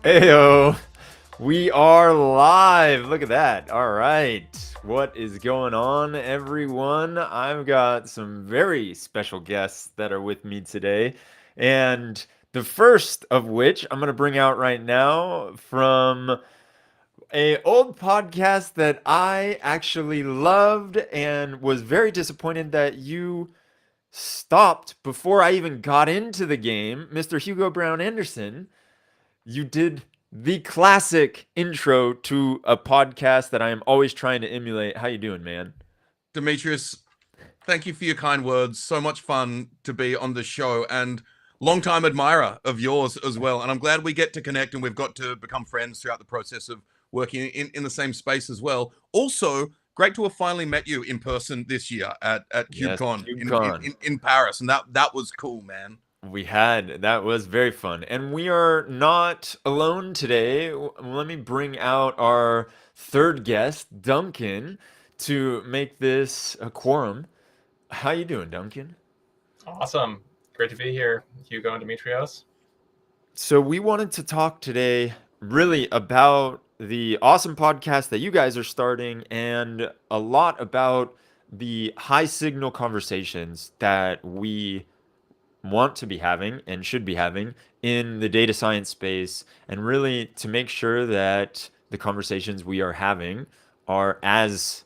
Heyo, we are live. Look at that. All right. What is going on, everyone? I've got some very special guests that are with me today. And the first of which I'm going to bring out right now from a old podcast that I actually loved and was very disappointed that you stopped before I even got into the game. Mr. Hugo Brown Anderson, you did the classic intro to a podcast that I am always trying to emulate. How you doing, man? Demetrius, thank you for your kind words. So much fun to be on the show and long-time admirer of yours as well. And I'm glad we get to connect and we've got to become friends throughout the process of working in the same space as well. Also, great to have finally met you in person this year at Yes, KubeCon KubeCon. in Paris. And that was cool, man. That was very fun. And we are not alone today. Let me bring out our third guest, Duncan, to make this a quorum. How you doing, Duncan? Awesome. Great to be here, Hugo and Demetrios. So we wanted to talk today really about the awesome podcast that you guys are starting and a lot about the high signal conversations that we want to be having and should be having in the data science space, and really to make sure that the conversations we are having are as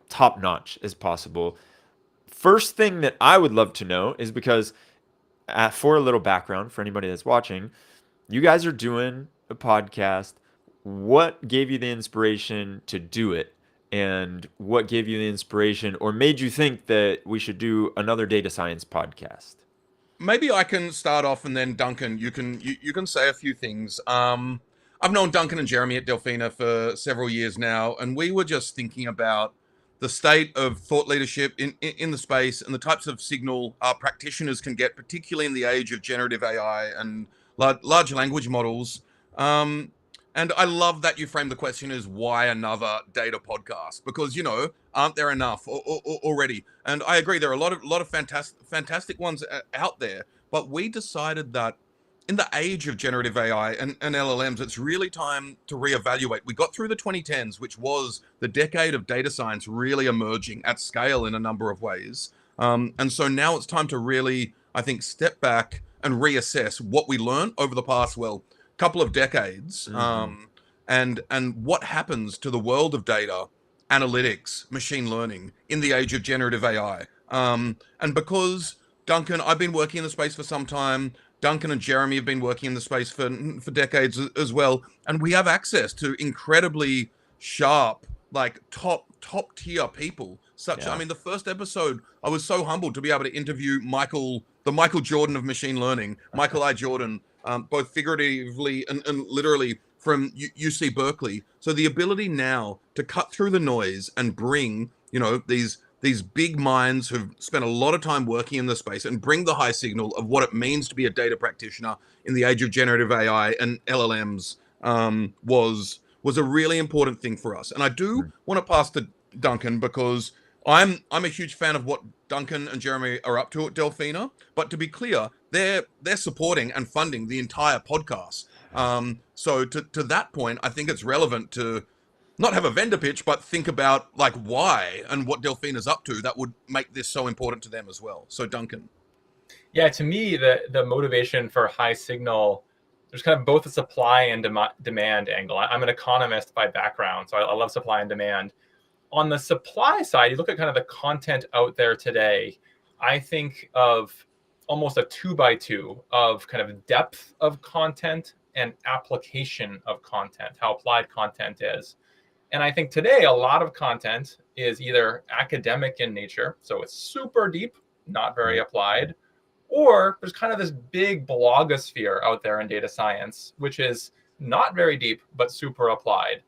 top notch as possible. First thing that I would love to know is because for a little background for anybody that's watching, you guys are doing a podcast. What gave you the inspiration to do it? And what gave you the inspiration or made you think that we should do another data science podcast? Maybe I can start off and then Duncan, you can say a few things. I've known Duncan and Jeremy at Delphina for several years now, and we were just thinking about the state of thought leadership in the space and the types of signal our practitioners can get, particularly in the age of generative AI and large language models. And I love that you frame the question as why another data podcast? Because aren't there enough already? And I agree, there are a lot of fantastic ones out there. But we decided that in the age of generative AI and LLMs, it's really time to reevaluate. We got through the 2010s, which was the decade of data science really emerging at scale in a number of ways. And so now it's time to really, I think, step back and reassess what we learned over the past, couple of decades, and what happens to the world of data, analytics, machine learning in the age of generative AI. And because Duncan, I've been working in the space for some time. Duncan and Jeremy have been working in the space for decades as well, and we have access to incredibly sharp, like top tier people. I mean, the first episode, I was so humbled to be able to interview the Michael Jordan of machine learning, Michael I. Jordan, both figuratively and literally from UC Berkeley. So the ability now to cut through the noise and bring, these big minds who've spent a lot of time working in the space and bring the high signal of what it means to be a data practitioner in the age of generative AI and LLMs was a really important thing for us. And I do want to pass to Duncan because I'm a huge fan of what Duncan and Jeremy are up to at Delphina. But to be clear, they're supporting and funding the entire podcast. So to that point, I think it's relevant to not have a vendor pitch, but think about like why and what Delphina's up to that would make this so important to them as well. So Duncan. Yeah, to me, the motivation for high signal, there's kind of both a supply and demand angle. I'm an economist by background, so I love supply and demand. On the supply side, you look at kind of the content out there today, I think of almost a 2x2 of kind of depth of content and application of content, how applied content is. And I think today a lot of content is either academic in nature, so it's super deep, not very applied, or there's kind of this big blogosphere out there in data science, which is not very deep, but super applied.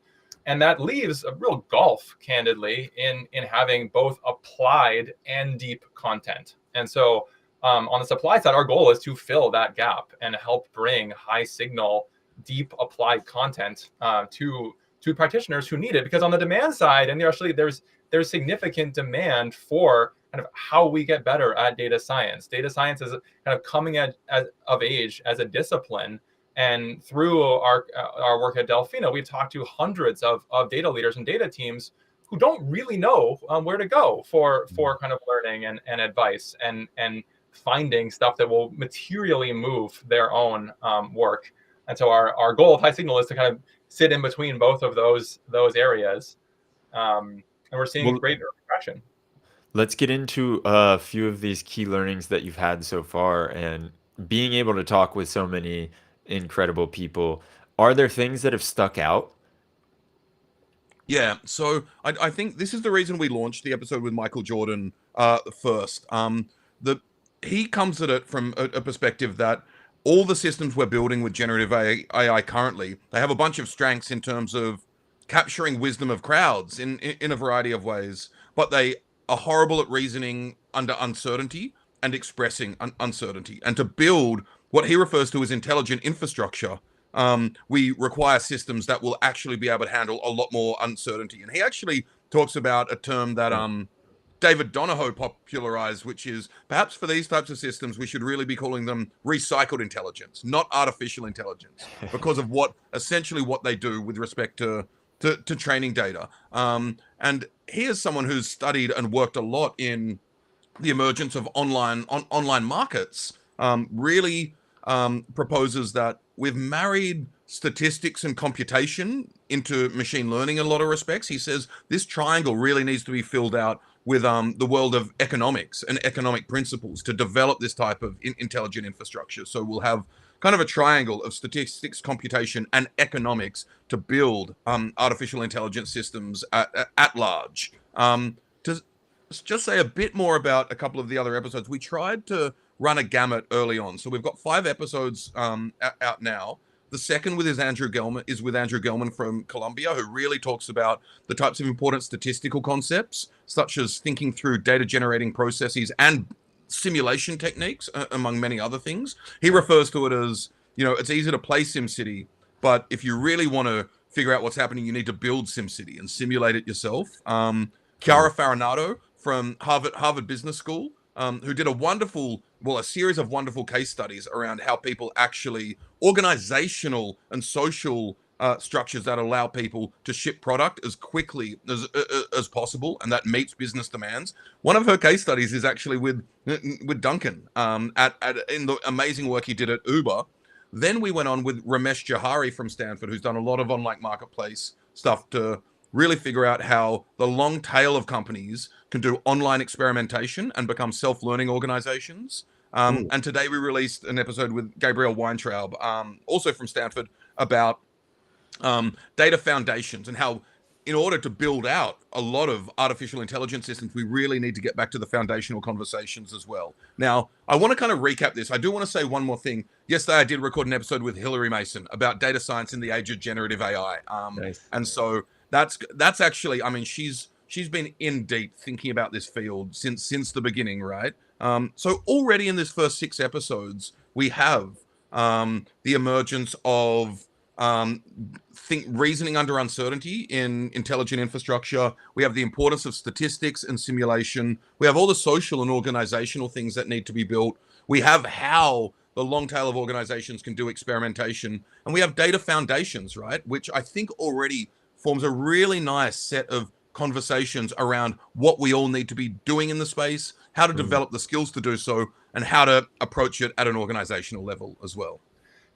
And that leaves a real gulf, candidly, in having both applied and deep content. And so on the supply side, our goal is to fill that gap and help bring high signal, deep applied content to practitioners who need it. Because on the demand side, and there's significant demand for kind of how we get better at data science. Data science is kind of coming of age as a discipline, And through our work at Delphina, we've talked to hundreds of data leaders and data teams who don't really know where to go for kind of learning and advice and finding stuff that will materially move their own work. And so our goal of High Signal is to kind of sit in between both of those areas, and we're seeing great traction. Let's get into a few of these key learnings that you've had so far, and being able to talk with so many incredible people. Are there things that have stuck out? Yeah, so I think this is the reason we launched the episode with Michael Jordan first. He comes at it from a perspective that all the systems we're building with generative AI currently, they have a bunch of strengths in terms of capturing wisdom of crowds in a variety of ways, but they are horrible at reasoning under uncertainty and expressing uncertainty. And to build what he refers to as intelligent infrastructure, we require systems that will actually be able to handle a lot more uncertainty. And he actually talks about a term that David Donahoe popularized, which is perhaps for these types of systems, we should really be calling them recycled intelligence, not artificial intelligence, because of essentially what they do with respect to training data. And he is someone who's studied and worked a lot in the emergence of online markets. Really proposes that we've married statistics and computation into machine learning in a lot of respects. He says this triangle really needs to be filled out with the world of economics and economic principles to develop this type of intelligent infrastructure. So we'll have kind of a triangle of statistics, computation, and economics to build artificial intelligence systems at large. To just say a bit more about a couple of the other episodes, we tried to run a gamut early on. So we've got 5 episodes out now. The second is with Andrew Gelman from Columbia, who really talks about the types of important statistical concepts, such as thinking through data generating processes and simulation techniques, among many other things. He refers to it as, it's easy to play SimCity, but if you really want to figure out what's happening, you need to build SimCity and simulate it yourself. Chiara Farinado from Harvard Business School, who did a series of wonderful case studies around how people actually, organizational and social structures that allow people to ship product as quickly as possible, and that meets business demands. One of her case studies is actually with Duncan in the amazing work he did at Uber. Then we went on with Ramesh Johari from Stanford, who's done a lot of online marketplace stuff to really figure out how the long tail of companies can do online experimentation and become self-learning organizations. And today we released an episode with Gabriel Weintraub, also from Stanford, about data foundations and how, in order to build out a lot of artificial intelligence systems, we really need to get back to the foundational conversations as well. Now, I want to kind of recap this. I do want to say one more thing. Yesterday, I did record an episode with Hilary Mason about data science in the age of generative AI. Nice. And so that's actually, she's been in deep thinking about this field since the beginning, right? So already in this first 6 episodes, we have the emergence of reasoning under uncertainty in intelligent infrastructure. We have the importance of statistics and simulation. We have all the social and organizational things that need to be built. We have how the long tail of organizations can do experimentation. And we have data foundations, right? Which I think already forms a really nice set of conversations around what we all need to be doing in the space, how to develop the skills to do so, and how to approach it at an organizational level as well.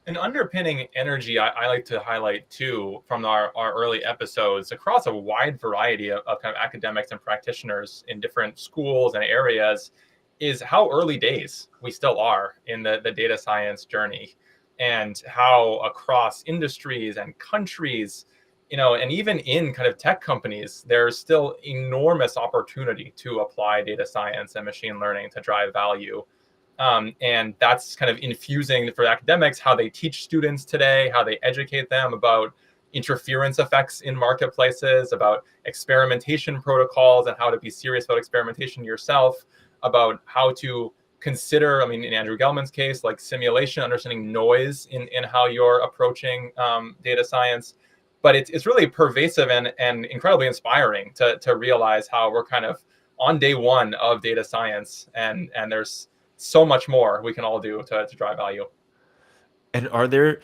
An underpinning energy I like to highlight too from our early episodes across a wide variety of kind of academics and practitioners in different schools and areas is how early days we still are in the data science journey, and how across industries and countries, and even in kind of tech companies, there's still enormous opportunity to apply data science and machine learning to drive value. And that's kind of infusing for academics how they teach students today, how they educate them about interference effects in marketplaces, about experimentation protocols and how to be serious about experimentation yourself, about how to consider, in Andrew Gelman's case, like simulation, understanding noise in how you're approaching data science. But it's really pervasive and incredibly inspiring to realize how we're kind of on day one of data science, and there's so much more we can all do to drive value. And are there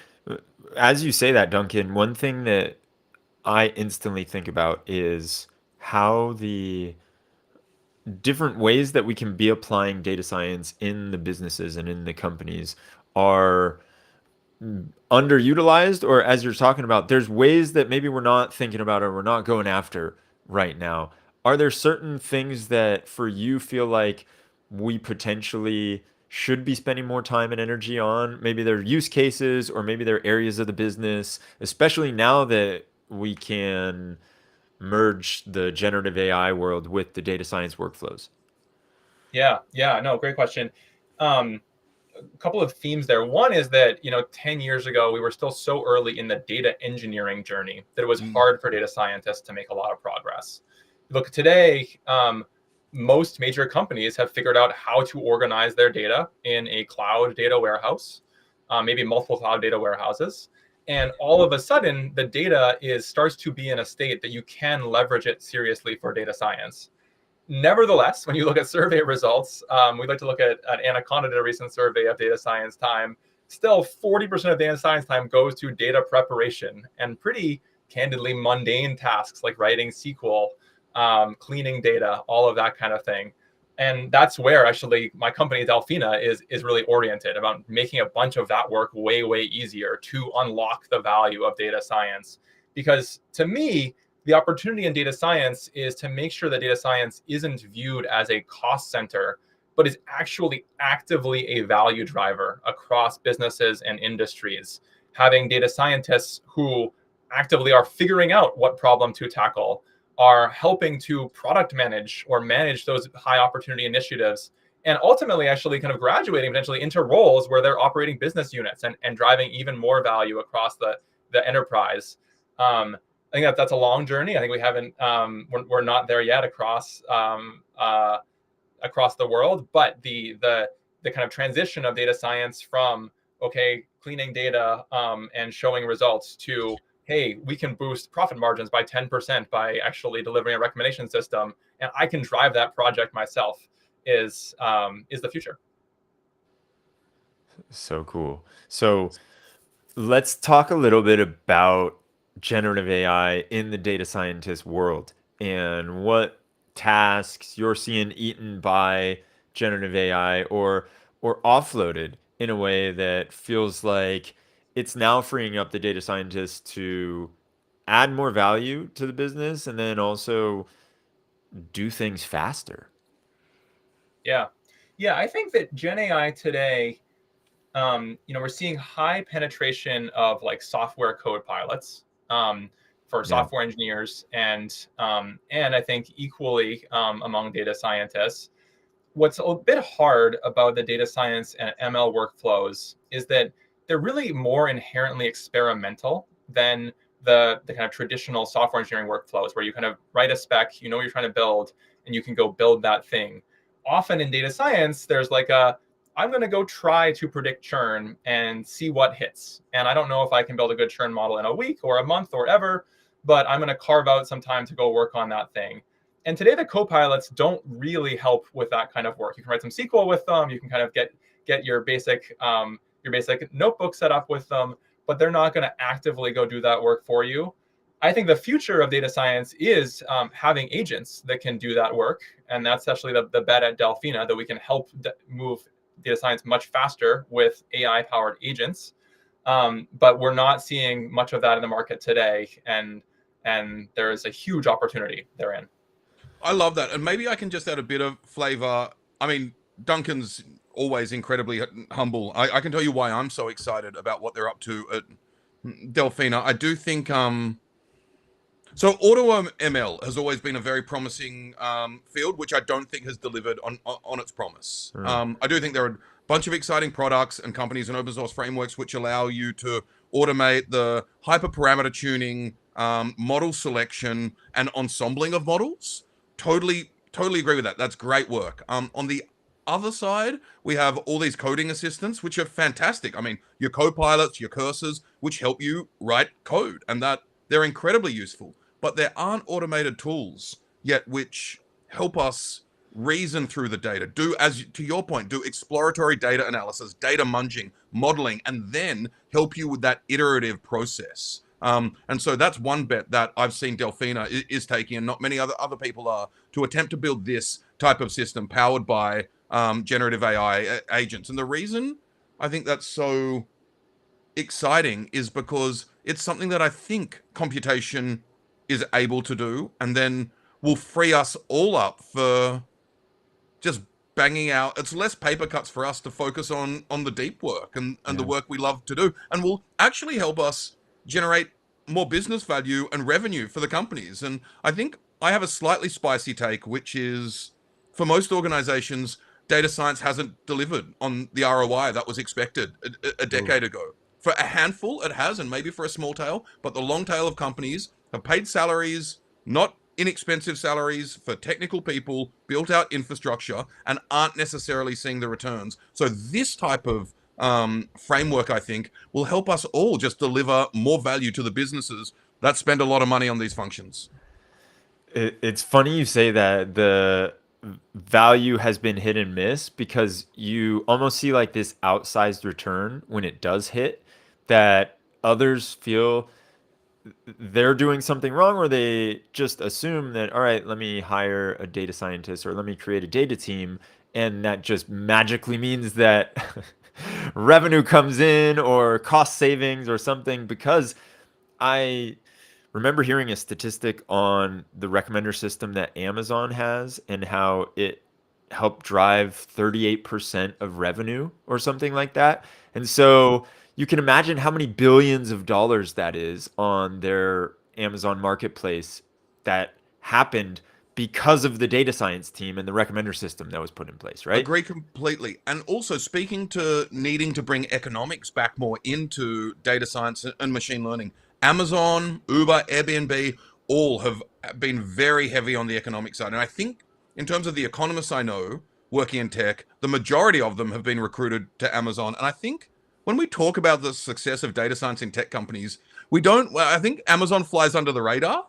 As you say that, Duncan, one thing that I instantly think about is how the different ways that we can be applying data science in the businesses and in the companies are underutilized, or as you're talking about, there's ways that maybe we're not thinking about or we're not going after right now. Are there certain things that for you feel like we potentially should be spending more time and energy on? Maybe they're use cases or maybe they're areas of the business, especially now that we can merge the generative AI world with the data science workflows. Yeah, no, great question. Um, a couple of themes there. One is that, 10 years ago, we were still so early in the data engineering journey that it was hard for data scientists to make a lot of progress. Look, today, most major companies have figured out how to organize their data in a cloud data warehouse, maybe multiple cloud data warehouses. And all of a sudden, the data starts to be in a state that you can leverage it seriously for data science. Nevertheless, when you look at survey results, we like to look at Anaconda did a recent survey of data science time. Still, 40% of data science time goes to data preparation and pretty candidly mundane tasks like writing SQL, cleaning data, all of that kind of thing. And that's where actually my company Delphina is really oriented about making a bunch of that work way easier to unlock the value of data science. Because to me, the opportunity in data science is to make sure that data science isn't viewed as a cost center, but is actually actively a value driver across businesses and industries. Having data scientists who actively are figuring out what problem to tackle, are helping to product manage or manage those high opportunity initiatives, and ultimately actually kind of graduating potentially into roles where they're operating business units and driving even more value across the enterprise. I think that's a long journey. I think we haven't we're not there yet across across the world, but the kind of transition of data science from cleaning data and showing results to hey, we can boost profit margins by 10% by actually delivering a recommendation system, and I can drive that project myself is the future. So cool. So let's talk a little bit about generative AI in the data scientist world and what tasks you're seeing eaten by generative AI or offloaded in a way that feels like it's now freeing up the data scientists to add more value to the business and then also do things faster. Yeah, yeah. I think that Gen AI today, we're seeing high penetration of like software code pilots for Yeah. software engineers and I think equally among data scientists. What's a bit hard about the data science and ML workflows is that they're really more inherently experimental than the kind of traditional software engineering workflows where you kind of write a spec, you know what you're trying to build, and you can go build that thing. Often in data science, there's like I'm going to go try to predict churn and see what hits. And I don't know if I can build a good churn model in a week or a month or ever, but I'm going to carve out some time to go work on that thing. And today the copilots don't really help with that kind of work. You can write some SQL with them. You can kind of get your basic notebook set up with them, but they're not going to actively go do that work for you. I think the future of data science is having agents that can do that work, and that's actually the bet at Delphina, that we can help move data science much faster with AI-powered agents. But we're not seeing much of that in the market today, and there is a huge opportunity therein. I love that. And maybe I can just add a bit of flavor. I mean, Duncan's always incredibly humble. I can tell you why I'm so excited about what they're up to at Delphina. I do think so auto ML has always been a very promising field, which I don't think has delivered on its promise. I do think there are a bunch of exciting products and companies and open source frameworks which allow you to automate the hyperparameter tuning, model selection, and ensembling of models. Totally agree with that. That's great work. On the other side, we have all these coding assistants, which are fantastic. I mean, your co-pilots, your cursors, which help you write code, and that they're incredibly useful. But there aren't automated tools yet which help us reason through the data, do, as to your point, do exploratory data analysis, data munging, modeling, and then help you with that iterative process. And so that's one bet that I've seen Delphina is taking, and not many other people are, to attempt to build this type of system powered by generative AI agents. And the reason I think that's so exciting is because it's something that I think computation is able to do, and then will free us all up for just banging out. It's less paper cuts for us to focus on the deep work and the work we love to do, and will actually help us generate more business value and revenue for the companies. And I think I have a slightly spicy take, which is, for most organizations, data science hasn't delivered on the ROI that was expected a decade ago. For a handful, it has, and maybe for a small tail, but the long tail of companies have paid salaries, not inexpensive salaries, for technical people, built out infrastructure, and aren't necessarily seeing the returns. So this type of framework, I think, will help us all just deliver more value to the businesses that spend a lot of money on these functions. It's funny you say that the value has been hit and miss, because you almost see like this outsized return when it does hit, that others feel they're doing something wrong, or they just assume that, all right, let me hire a data scientist or let me create a data team, and that just magically means that revenue comes in or cost savings or something. Because I remember hearing a statistic on the recommender system that Amazon has, and how it helped drive 38% of revenue or something like that. And so you can imagine how many billions of dollars that is on their Amazon marketplace that happened because of the data science team and the recommender system that was put in place, right? Agree completely. And also, speaking to needing to bring economics back more into data science and machine learning, Amazon, Uber, Airbnb, all have been very heavy on the economic side. And I think in terms of the economists I know working in tech, the majority of them have been recruited to Amazon. And I think when we talk about the success of data science in tech companies, I think Amazon flies under the radar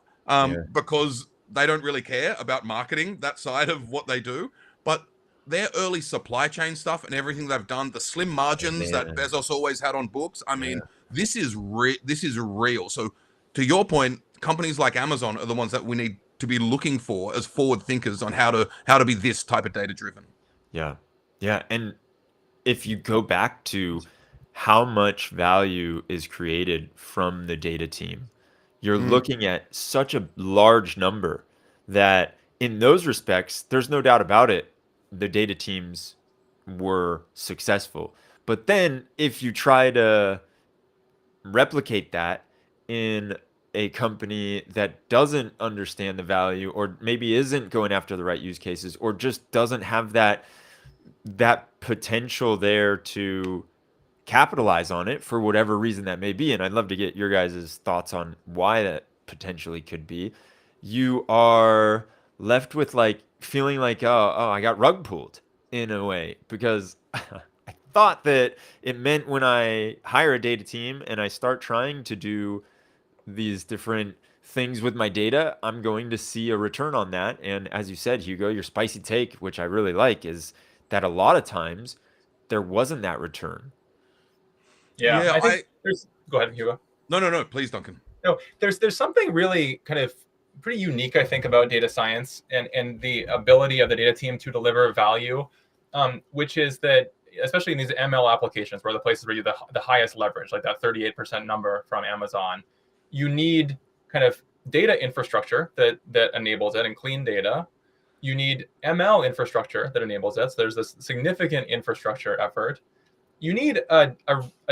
because they don't really care about marketing, that side of what they do. But their early supply chain stuff and everything they've done, the slim margins that Bezos always had on books, I mean, this is real. So to your point, companies like Amazon are the ones that we need to be looking for as forward thinkers on how to be this type of data driven. Yeah. And if you go back to how much value is created from the data team, you're looking at such a large number that in those respects, there's no doubt about it, the data teams were successful. But then if you try to replicate that in a company that doesn't understand the value, or maybe isn't going after the right use cases, or just doesn't have that potential there to capitalize on it for whatever reason that may be, and I'd love to get your guys' thoughts on why that potentially could be, you are left with like feeling like, oh, I got rug pulled in a way, because I thought that it meant when I hire a data team and I start trying to do these different things with my data, I'm going to see a return on that. And as you said, Hugo, your spicy take, which I really like, is that a lot of times there wasn't that return. Yeah, I think there's. Go ahead, Hugo. No. Please, Duncan. No, there's something really kind of pretty unique, I think, about data science and the ability of the data team to deliver value, which is that, especially in these ML applications, where the places where you the highest leverage, like that 38% number from Amazon, you need kind of data infrastructure that enables it, and clean data. You need ML infrastructure that enables it. So there's this significant infrastructure effort. You need a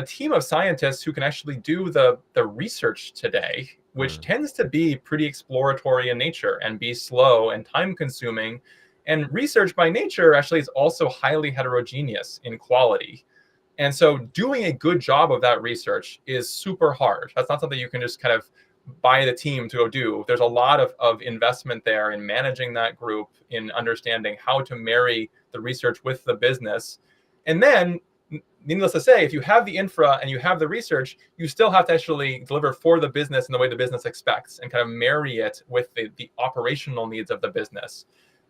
team of scientists who can actually do the research today, which tends to be pretty exploratory in nature and be slow and time consuming. And research by nature actually is also highly heterogeneous in quality. And so doing a good job of that research is super hard. That's not something you can just kind of buy the team to go do. There's a lot of investment there in managing that group, in understanding how to marry the research with the business. And then, needless to say, if you have the infra and you have the research, you still have to actually deliver for the business in the way the business expects, and kind of marry it with the operational needs of the business.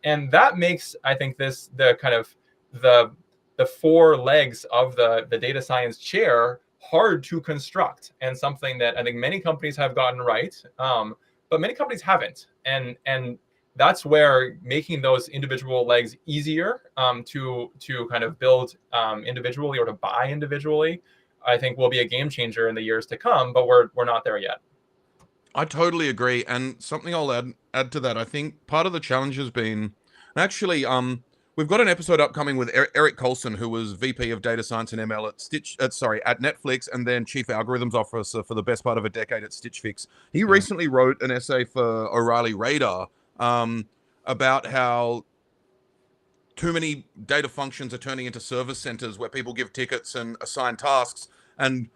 And that makes, I think, this the kind of the four legs of the data science chair hard to construct, and something that I think many companies have gotten right, but many companies haven't. And that's where making those individual legs easier to kind of build individually or to buy individually, I think will be a game changer in the years to come. But we're not there yet. I totally agree. And something I'll add to that, I think part of the challenge has been, actually, we've got an episode upcoming with Eric Colson, who was VP of Data Science and ML at Netflix, and then Chief Algorithms Officer for the best part of a decade at Stitch Fix. He recently wrote an essay for O'Reilly Radar about how too many data functions are turning into service centers where people give tickets and assign tasks, and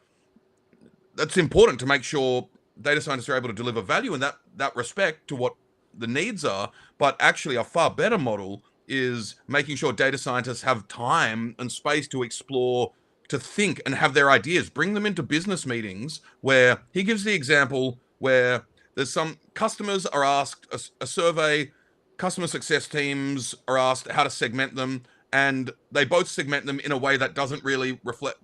that's important to make sure data scientists are able to deliver value in that respect to what the needs are. But actually, a far better model is making sure data scientists have time and space to explore, to think, and have their ideas. Bring them into business meetings where he gives the example where there's some customers are asked a survey, customer success teams are asked how to segment them, and they both segment them in a way that doesn't really reflect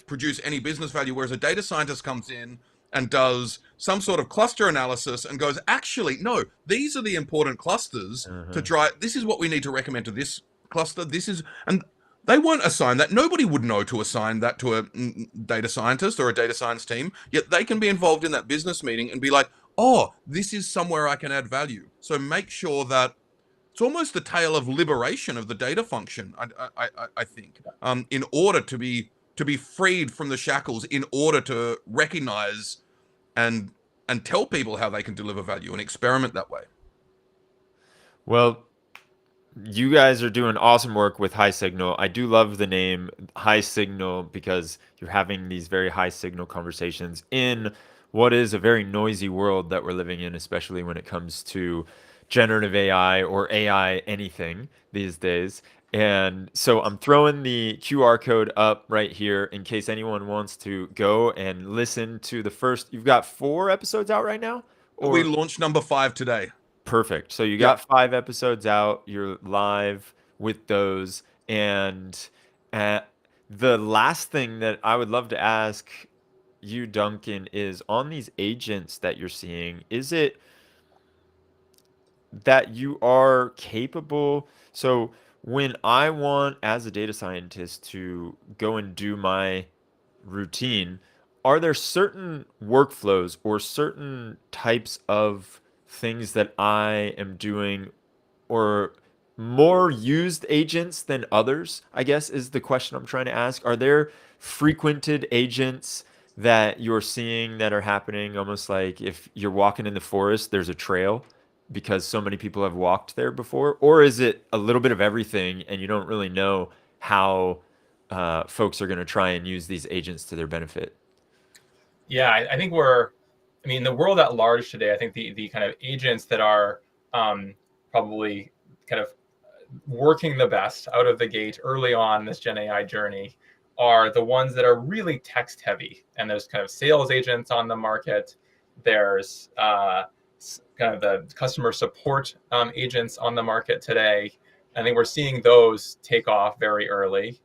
produce any business value, whereas a data scientist comes in and does some sort of cluster analysis and goes, actually, no, these are the important clusters to drive. This is what we need to recommend to this cluster. And they won't assign that. Nobody would know to assign that to a data scientist or a data science team, yet they can be involved in that business meeting and be like, oh, this is somewhere I can add value. So make sure that it's almost the tale of liberation of the data function, I think, in order to be freed from the shackles, in order to recognize and tell people how they can deliver value and experiment that way. Well, you guys are doing awesome work with High Signal. I do love the name High Signal because you're having these very high signal conversations in what is a very noisy world that we're living in, especially when it comes to generative AI or AI anything these days. And so I'm throwing the QR code up right here in case anyone wants to go and listen to the first. You've got 4 episodes out right now? We launched number 5 today. Perfect. So you got 5 episodes out. You're live with those. And the last thing that I would love to ask you, Duncan, is on these agents that you're seeing, is it that you are capable? So when I want, as a data scientist, to go and do my routine, are there certain workflows or certain types of things that I am doing, or more used agents than others, I guess is the question I'm trying to ask. Are there frequented agents that you're seeing that are happening almost like if you're walking in the forest, there's a trail because so many people have walked there before? Or is it a little bit of everything and you don't really know how folks are going to try and use these agents to their benefit? Yeah, I think I mean, the world at large today, I think the kind of agents that are probably kind of working the best out of the gate early on this Gen AI journey are the ones that are really text heavy. And there's kind of sales agents on the market. There's kind of the customer support agents on the market today. I think we're seeing those take off very early.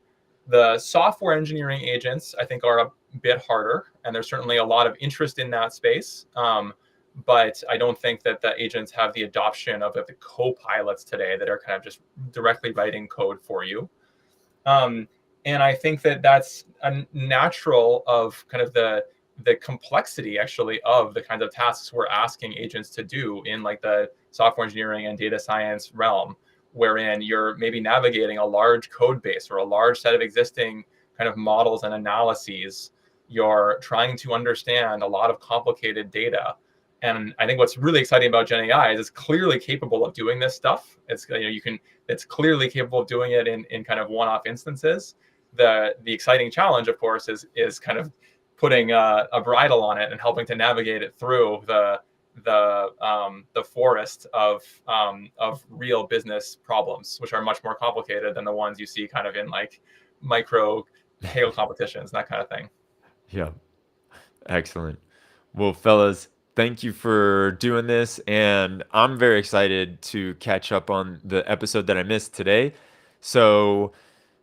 The software engineering agents, I think, are a bit harder, and there's certainly a lot of interest in that space. But I don't think that the agents have the adoption of the co-pilots today that are kind of just directly writing code for you. And I think that that's a natural of kind of the complexity, actually, of the kinds of tasks we're asking agents to do in like the software engineering and data science realm, wherein you're maybe navigating a large code base or a large set of existing kind of models and analyses. You're trying to understand a lot of complicated data. And I think what's really exciting about Gen AI is it's clearly capable of doing this stuff. It's clearly capable of doing it in kind of one-off instances. The exciting challenge, of course, is kind of putting a bridle on it and helping to navigate it through the forest of real business problems, which are much more complicated than the ones you see kind of in like micro hail competitions, that kind of thing. Yeah. Excellent. Well, fellas, thank you for doing this. And I'm very excited to catch up on the episode that I missed today. So,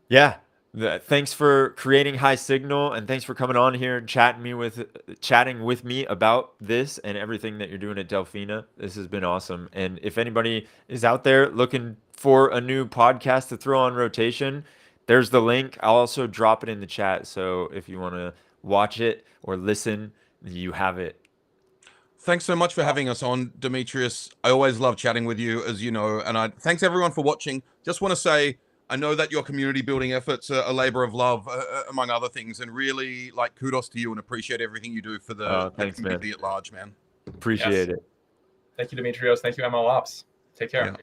yeah, thanks for creating High Signal, and thanks for coming on here and chatting with me about this and everything that you're doing at Delphina. This has been awesome. And if anybody is out there looking for a new podcast to throw on rotation, there's the link. I'll also drop it in the chat. So if you want to watch it or listen, you have it. Thanks so much for having us on, Demetrius. I always love chatting with you, as you know, and thanks everyone for watching. Just want to say, I know that your community building efforts are a labor of love, among other things, and really like kudos to you and appreciate everything you do for the Thanks, community man. at large, man. Appreciate it. Thank you, Demetrios. Thank you, MLOps. Take care. Yeah.